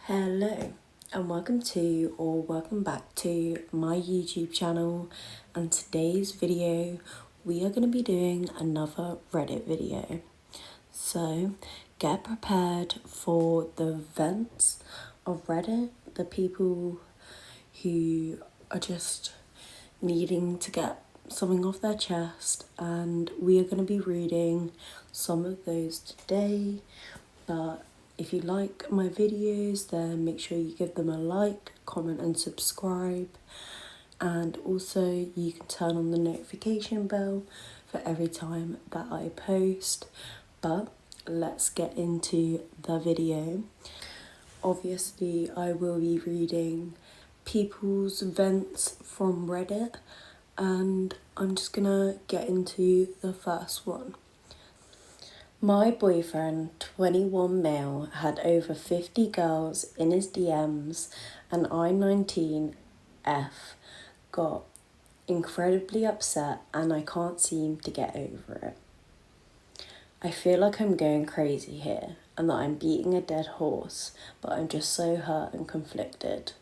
Hello and welcome back to my YouTube channel, and today's video we are going to be doing another Reddit video. So get prepared for the vents of Reddit, the people who are just needing to get something off their chest, and we are going to be reading some of those today. But if you like my videos, then make sure you give them a like, comment and subscribe. And also you can turn on the notification bell for every time that I post. But let's get into the video. Obviously, I will be reading people's vents from Reddit, and I'm just gonna get into the first one. My boyfriend, 21 male, had over 50 girls in his DMs, and I, 19F, got incredibly upset and I can't seem to get over it. I feel like I'm going crazy here and that I'm beating a dead horse, but I'm just so hurt and conflicted.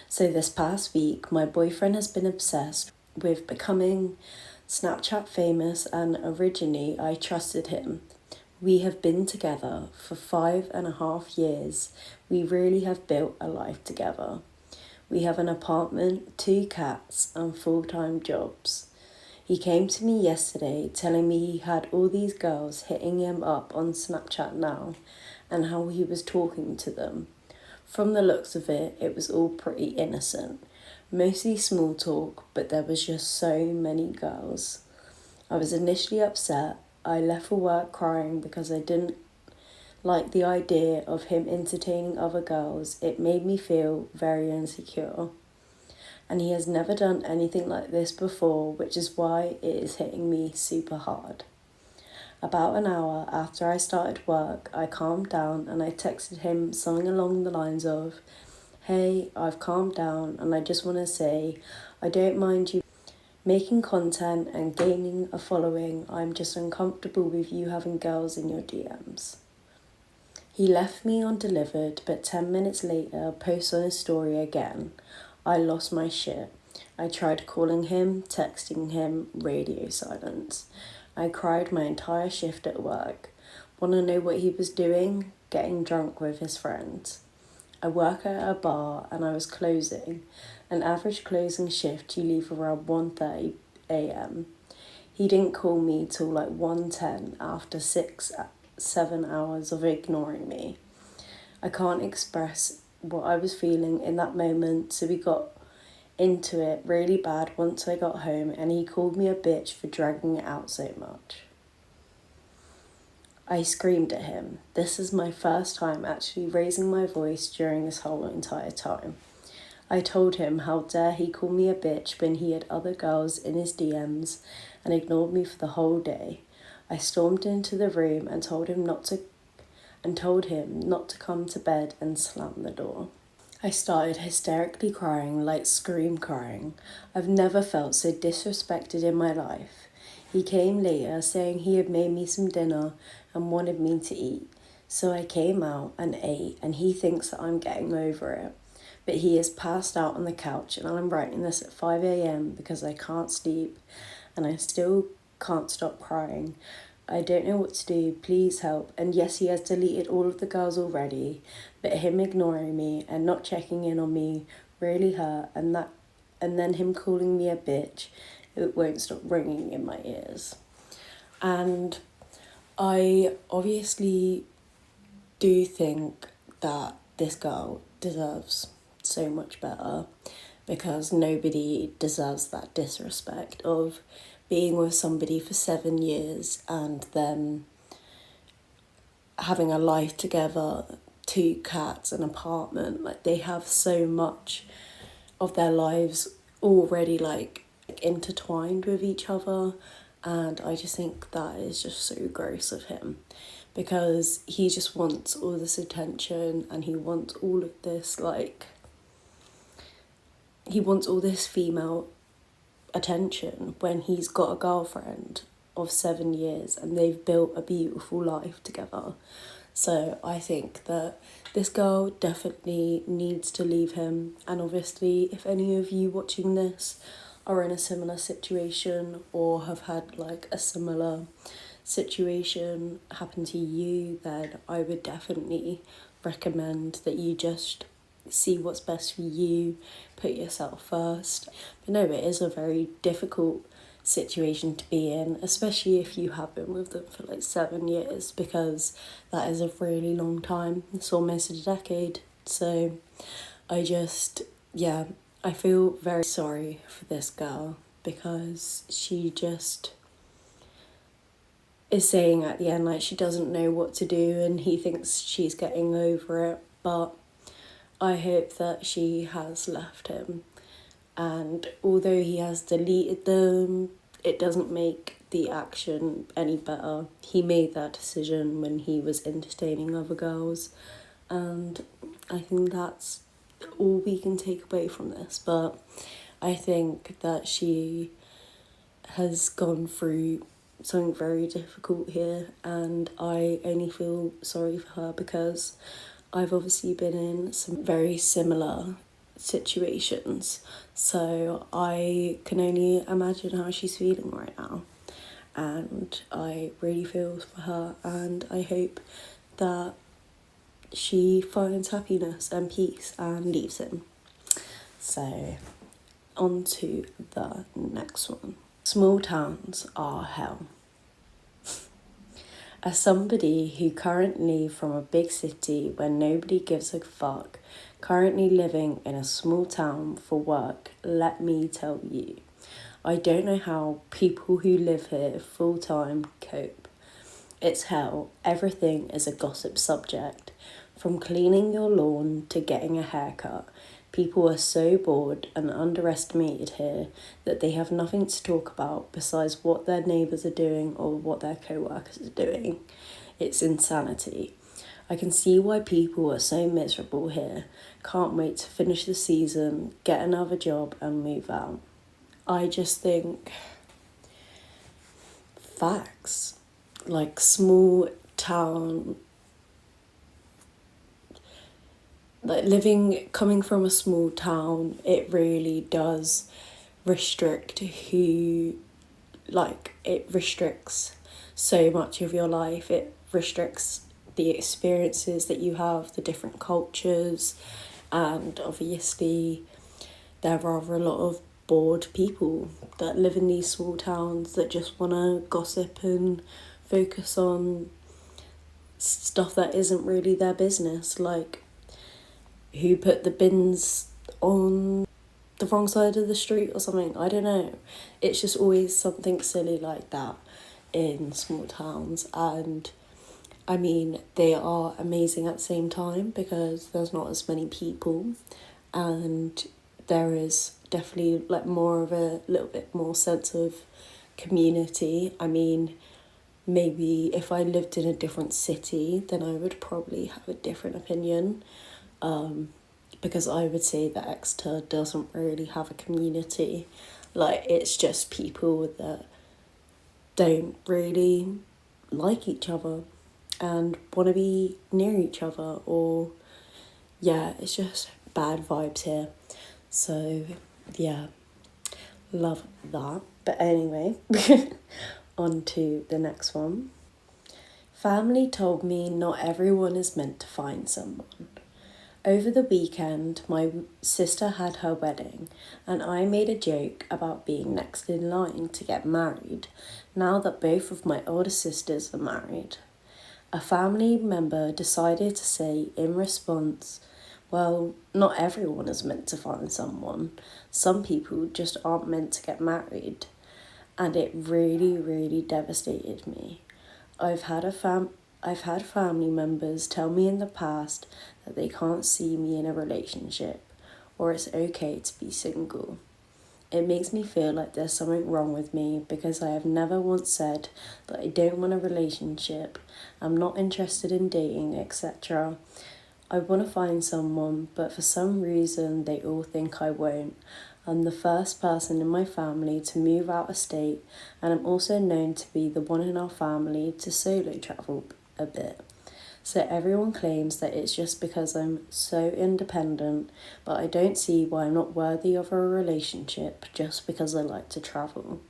So this past week, my boyfriend has been obsessed with becoming Snapchat famous, and originally I trusted him. We have been together for 5.5 years. We really have built a life together. We have an apartment, 2 cats, and full-time jobs. He came to me yesterday telling me he had all these girls hitting him up on Snapchat now and how he was talking to them. From the looks of it, it was all pretty innocent. Mostly small talk, but there was just so many girls. I was initially upset. I left for work crying because I didn't like the idea of him entertaining other girls. It made me feel very insecure. And he has never done anything like this before, which is why it is hitting me super hard. About an hour after I started work, I calmed down and I texted him something along the lines of, "Hey, I've calmed down and I just want to say I don't mind you making content and gaining a following. I'm just uncomfortable with you having girls in your DMs." He left me undelivered, but 10 minutes later posts on his story again. I lost my shit. I tried calling him, texting him, radio silence. I cried my entire shift at work. Want to know what he was doing? Getting drunk with his friends. I work at a bar and I was closing. An average closing shift, you leave around 1:30 a.m. He didn't call me till like 1:10 after 7 hours of ignoring me. I can't express what I was feeling in that moment, so we got into it really bad once I got home, and he called me a bitch for dragging it out so much. I screamed at him. This is my first time actually raising my voice during this whole entire time. I told him how dare he call me a bitch when he had other girls in his DMs and ignored me for the whole day. I stormed into the room and told him not to come to bed and slammed the door. I started hysterically crying, like scream crying. I've never felt so disrespected in my life. He came later saying he had made me some dinner and wanted me to eat. So I came out and ate, and he thinks that I'm getting over it. But he is passed out on the couch, and I'm writing this at 5 a.m. because I can't sleep and I still can't stop crying. I don't know what to do, please help. And yes, he has deleted all of the girls already, but him ignoring me and not checking in on me really hurt, and then him calling me a bitch, it won't stop ringing in my ears. And I obviously do think that this girl deserves so much better, because nobody deserves that disrespect of being with somebody for 7 years and then having a life together, 2 cats, an apartment. Like, they have so much of their lives already like intertwined with each other, and I just think that is just so gross of him, because he just wants all this attention and he wants all of this female attention when he's got a girlfriend of 7 years and they've built a beautiful life together. So I think that this girl definitely needs to leave him. And obviously, if any of you watching this are in a similar situation or have had like a similar situation happen to you, then I would definitely recommend that you just see what's best for you, put yourself first. But no, it is a very difficult situation to be in, especially if you have been with them for like 7 years, because that is a really long time. It's almost a decade. So yeah, I feel very sorry for this girl because she just is saying at the end like she doesn't know what to do and he thinks she's getting over it, but I hope that she has left him. And although he has deleted them, it doesn't make the action any better. He made that decision when he was entertaining other girls, and I think that's all we can take away from this. But I think that she has gone through something very difficult here, and I only feel sorry for her because I've obviously been in some very similar situations, so I can only imagine how she's feeling right now, and I really feel for her, and I hope that she finds happiness and peace and leaves him. So on to the next one. Small towns are hell. As somebody who currently from a big city where nobody gives a fuck, currently living in a small town for work, let me tell you, I don't know how people who live here full time cope. It's hell. Everything is a gossip subject. From cleaning your lawn to getting a haircut, people are so bored and underestimated here that they have nothing to talk about besides what their neighbours are doing or what their co-workers are doing. It's insanity. I can see why people are so miserable here. Can't wait to finish the season, get another job and move out. I just think facts. Like small town, like coming from a small town, it really does restrict it restricts so much of your life. It restricts the experiences that you have, the different cultures, and obviously there are a lot of bored people that live in these small towns that just want to gossip and focus on stuff that isn't really their business, like who put the bins on the wrong side of the street or something. I don't know. It's just always something silly like that in small towns, and I mean they are amazing at the same time because there's not as many people and there is definitely like more of a little bit more sense of community. I mean, maybe if I lived in a different city, then I would probably have a different opinion. Because I would say that Exeter doesn't really have a community. Like, it's just people that don't really like each other and want to be near each other, or yeah, it's just bad vibes here. So yeah, love that. But anyway, on to the next one. Family told me not everyone is meant to find someone. Over the weekend, my sister had her wedding, and I made a joke about being next in line to get married, now that both of my older sisters are married. A family member decided to say in response, well, not everyone is meant to find someone. Some people just aren't meant to get married. And it really, really devastated me. I've had family members tell me in the past that they can't see me in a relationship, or it's okay to be single. It makes me feel like there's something wrong with me because I have never once said that I don't want a relationship, I'm not interested in dating, etc. I want to find someone, but for some reason they all think I won't. I'm the first person in my family to move out of state, and I'm also known to be the one in our family to solo travel a bit. So everyone claims that it's just because I'm so independent, but I don't see why I'm not worthy of a relationship just because I like to travel.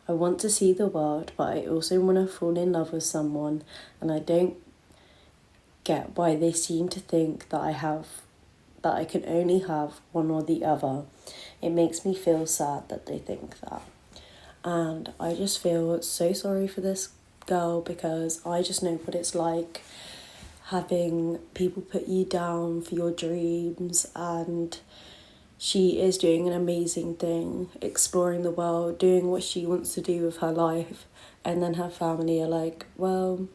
I want to see the world, but I also want to fall in love with someone, and I don't get why they seem to think that I can only have one or the other. It makes me feel sad that they think that. And I just feel so sorry for this girl, because I just know what it's like having people put you down for your dreams, and she is doing an amazing thing, exploring the world, doing what she wants to do with her life, and then her family are like, well,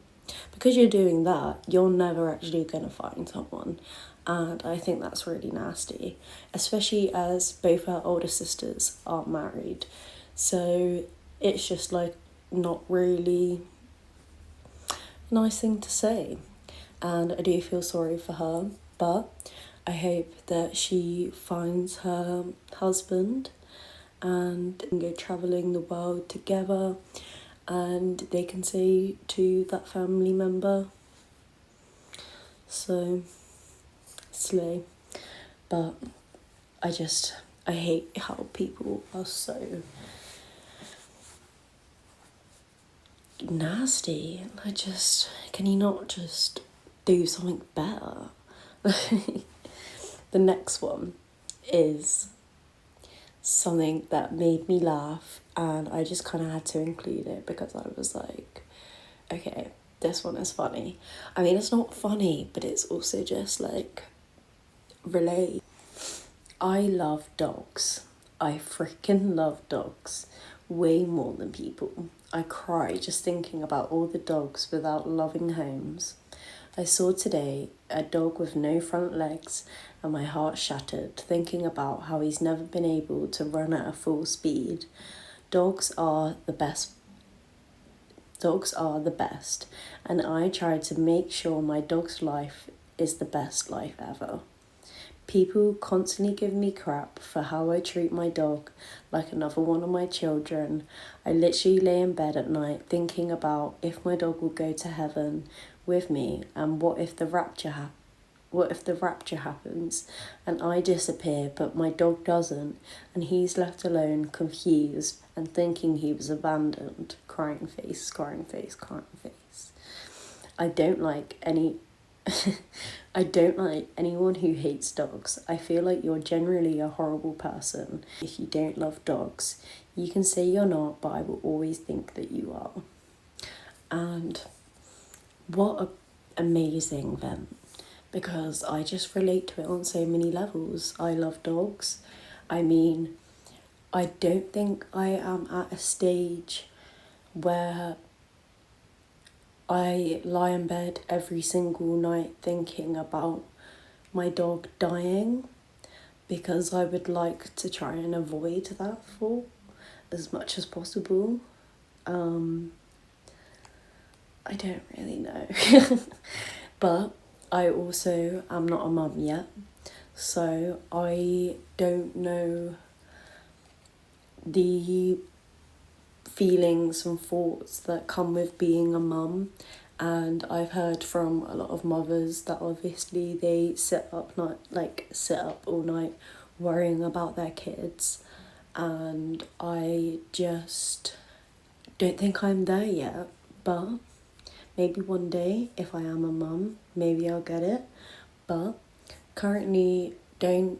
because you're doing that, you're never actually going to find someone. And I think that's really nasty, especially as both her older sisters are married. So it's just like not really a nice thing to say. And I do feel sorry for her, but I hope that she finds her husband and go travelling the world together, and they can say to that family member, so slay. But I hate how people are so nasty. Can you not just do something better? The next one is something that made me laugh, and I just kind of had to include it because I was like, okay, this one is funny. I mean, it's not funny, but it's also just like relate. I love dogs. I freaking love dogs way more than people. I cry just thinking about all the dogs without loving homes. I saw today a dog with no front legs, and my heart shattered thinking about how he's never been able to run at a full speed. Dogs are the best. Dogs are the best, and I try to make sure my dog's life is the best life ever. People constantly give me crap for how I treat my dog like another one of my children. I literally lay in bed at night thinking about if my dog will go to heaven with me, and what if the rapture happens and I disappear but my dog doesn't, and he's left alone, confused and thinking he was abandoned. Crying face, crying face, crying face. I don't like any I don't like anyone who hates dogs. I feel like you're generally a horrible person if you don't love dogs. You can say you're not, but I will always think that you are. And what an amazing event, because I just relate to it on so many levels. I love dogs. I mean, I don't think I am at a stage where I lie in bed every single night thinking about my dog dying, because I would like to try and avoid that for as much as possible. I don't really know. But I also am not a mum yet, so I don't know the feelings and thoughts that come with being a mum. And I've heard from a lot of mothers that obviously they sit up all night worrying about their kids, and I just don't think I'm there yet. But maybe one day, if I am a mum, maybe I'll get it. But currently don't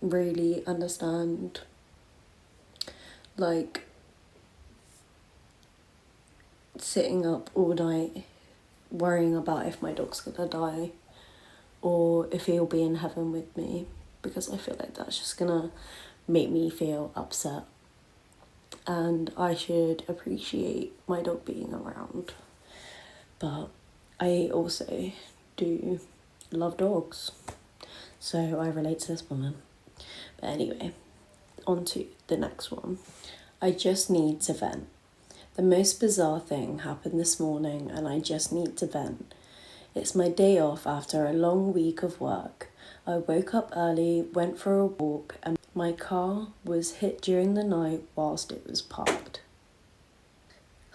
really understand like sitting up all night worrying about if my dog's gonna die or if he'll be in heaven with me, because I feel like that's just gonna make me feel upset, and I should appreciate my dog being around. But I also do love dogs, so I relate to this woman. But anyway, on to the next one. I just need to vent. The most bizarre thing happened this morning, and I just need to vent. It's my day off after a long week of work. I woke up early, went for a walk, and my car was hit during the night whilst it was parked.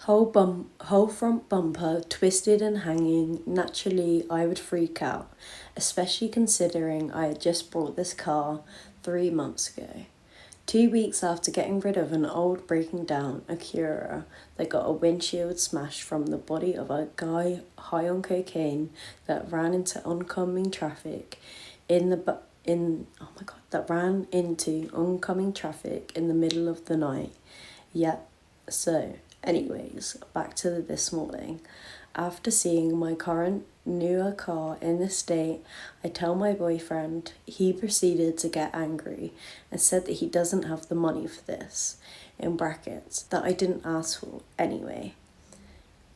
whole front bumper twisted and hanging. Naturally, I would freak out, especially considering I had just bought this car 3 months ago. 2 weeks after getting rid of an old breaking down Acura that got a windshield smashed from the body of a guy high on cocaine that ran into oncoming traffic that ran into oncoming traffic in the middle of the night. Yep. So, anyways, back to this morning. After seeing my current newer car in this state, I tell my boyfriend. He proceeded to get angry and said that he doesn't have the money for this, in brackets, that I didn't ask for anyway.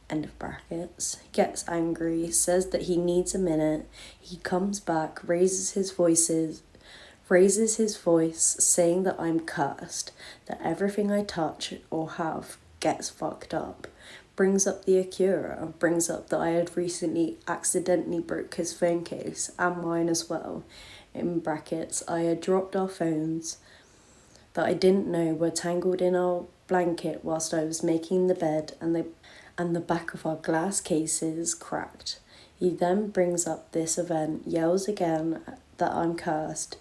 End of brackets. Gets angry, says that he needs a minute. He comes back, raises his voice, saying that I'm cursed, that everything I touch or have gets fucked up. Brings up the Acura, brings up that I had recently accidentally broke his phone case and mine as well. In brackets, I had dropped our phones that I didn't know were tangled in our blanket whilst I was making the bed, and the back of our glass cases cracked. He then brings up this event, yells again that I'm cursed,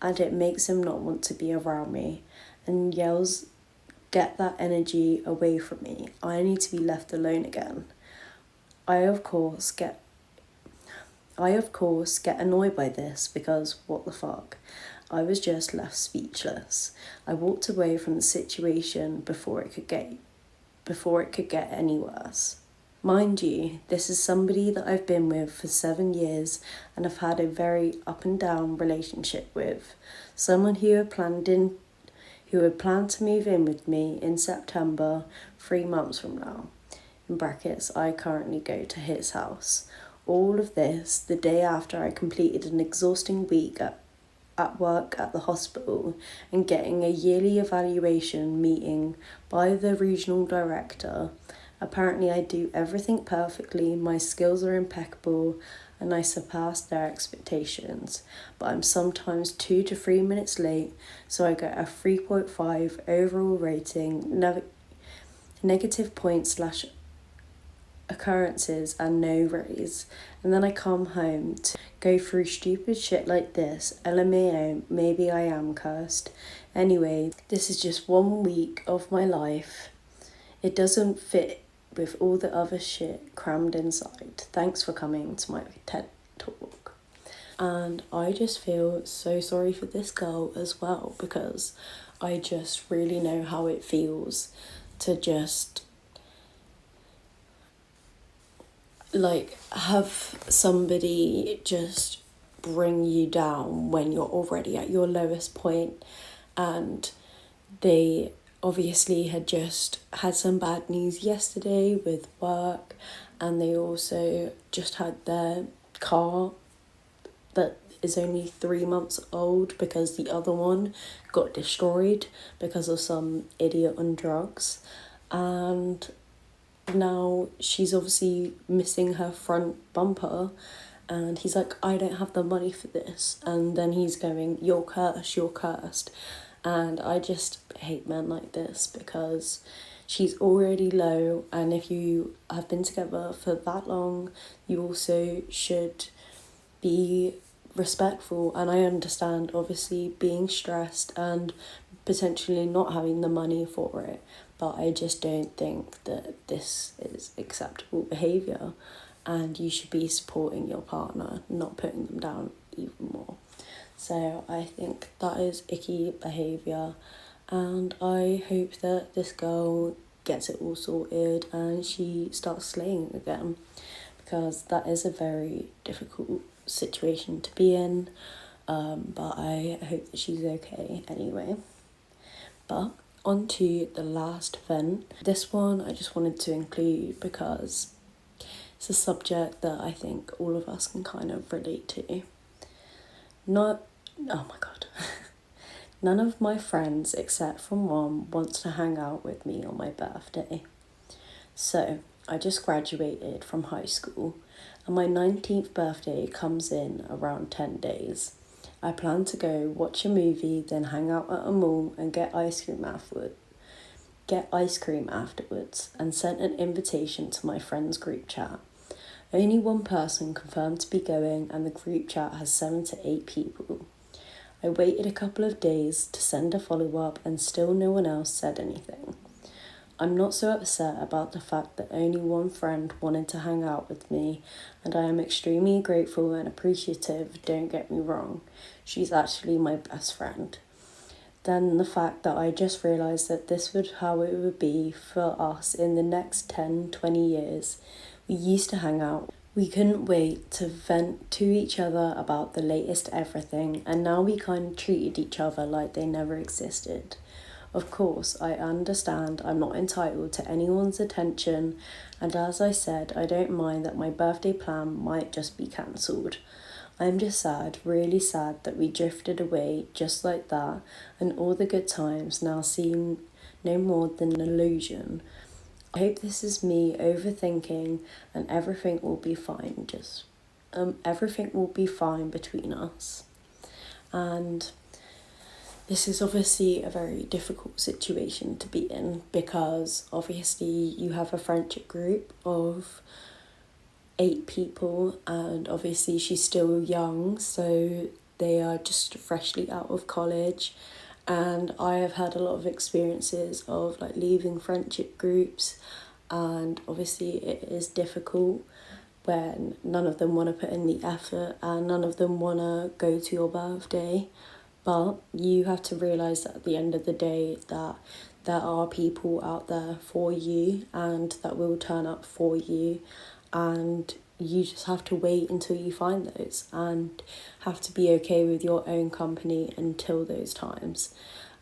and it makes him not want to be around me, and yells, "Get that energy away from me. I need to be left alone again." I of course get annoyed by this because what the fuck? I was just left speechless. I walked away from the situation before it could get any worse. Mind you, this is somebody that I've been with for 7 years and have had a very up and down relationship with. Someone who had planned to move in with me in September, 3 months from now. In brackets, I currently go to his house. All of this the day after I completed an exhausting week at work at the hospital and getting a yearly evaluation meeting by the regional director. Apparently I do everything perfectly, my skills are impeccable, and I surpass their expectations, but I'm sometimes 2 to 3 minutes late, so I get a 3.5 overall rating, negative points / occurrences and no raise, and then I come home to go through stupid shit like this. LMAO, maybe I am cursed. Anyway, this is just 1 week of my life. It doesn't fit with all the other shit crammed inside. Thanks for coming to my TED Talk. And I just feel so sorry for this girl as well, because I just really know how it feels to just have somebody just bring you down when you're already at your lowest point, and they obviously had just had some bad news yesterday with work, and they also just had their car that is only 3 months old because the other one got destroyed because of some idiot on drugs, and now she's obviously missing her front bumper, and he's like, I don't have the money for this, and then he's going, you're cursed. And I just hate men like this, because she's already low, and if you have been together for that long, you also should be respectful. And I understand obviously being stressed and potentially not having the money for it, but I just don't think that this is acceptable behaviour, and you should be supporting your partner, not putting them down even more. So I think that is icky behaviour, and I hope that this girl gets it all sorted and she starts slaying again, because that is a very difficult situation to be in, but I hope that she's okay anyway. But on to the last event. This one I just wanted to include because it's a subject that I think all of us can kind of relate to. Oh my god. None of my friends except from one wants to hang out with me on my birthday. So I just graduated from high school, and my 19th birthday comes in around 10 days. I plan to go watch a movie, then hang out at a mall and get ice cream afterward. get ice cream afterwards and sent an invitation to my friend's group chat. Only one person confirmed to be going, and the group chat has 7 to 8 people. I waited a couple of days to send a follow-up and still no one else said anything. I'm not so upset about the fact that only one friend wanted to hang out with me, and I am extremely grateful and appreciative, don't get me wrong. She's actually my best friend. Then the fact that I just realised that this was how it would be for us in the next 10, 20 years. We used to hang out. We couldn't wait to vent to each other about the latest everything, and now we kind of treated each other like they never existed. Of course, I understand I'm not entitled to anyone's attention, and as I said, I don't mind that my birthday plan might just be cancelled. I'm just sad, really sad that we drifted away just like that, and all the good times now seem no more than an illusion. I hope this is me overthinking and everything will be fine. Everything will be fine between us. And this is obviously a very difficult situation to be in because obviously you have a friendship group of 8 people and obviously she's still young, so they are just freshly out of college. And I have had a lot of experiences of like leaving friendship groups, and obviously it is difficult when none of them want to put in the effort and none of them want to go to your birthday. But you have to realise that at the end of the day that there are people out there for you and that will turn up for you, and you just have to wait until you find those and have to be okay with your own company until those times.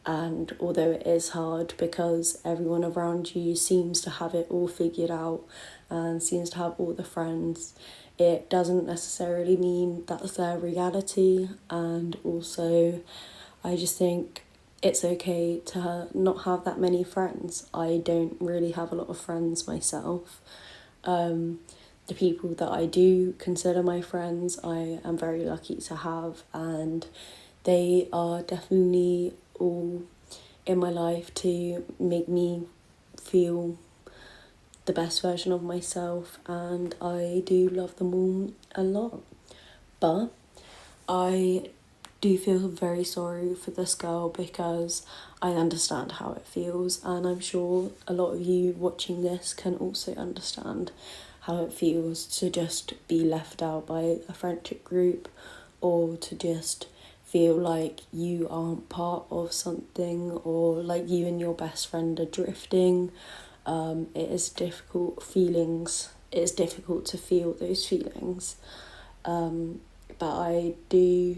And although it is hard because everyone around you seems to have it all figured out and seems to have all the friends, it doesn't necessarily mean that's their reality. And also, I just think it's okay to not have that many friends. I don't really have a lot of friends myself. The people that I do consider my friends, I am very lucky to have, and they are definitely all in my life to make me feel the best version of myself, and I do love them all a lot. But I do feel very sorry for this girl because I understand how it feels, and I'm sure a lot of you watching this can also understand how it feels to just be left out by a friendship group, or to just feel like you aren't part of something, or like you and your best friend are drifting. It is difficult feelings. It is difficult to feel those feelings. But I do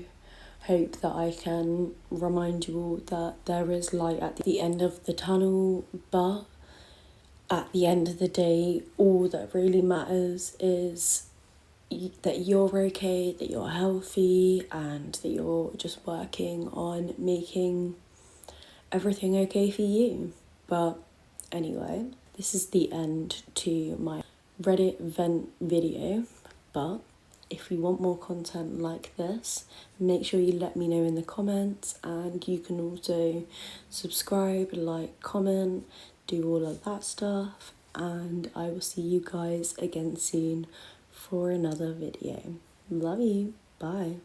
hope that I can remind you all that there is light at the end of the tunnel, but at the end of the day, all that really matters is that you're okay, that you're healthy, and that you're just working on making everything okay for you. But anyway, this is the end to my Reddit vent video, but if you want more content like this, make sure you let me know in the comments, and you can also subscribe, like, comment, do all of that stuff, and I will see you guys again soon for another video. Love you. Bye.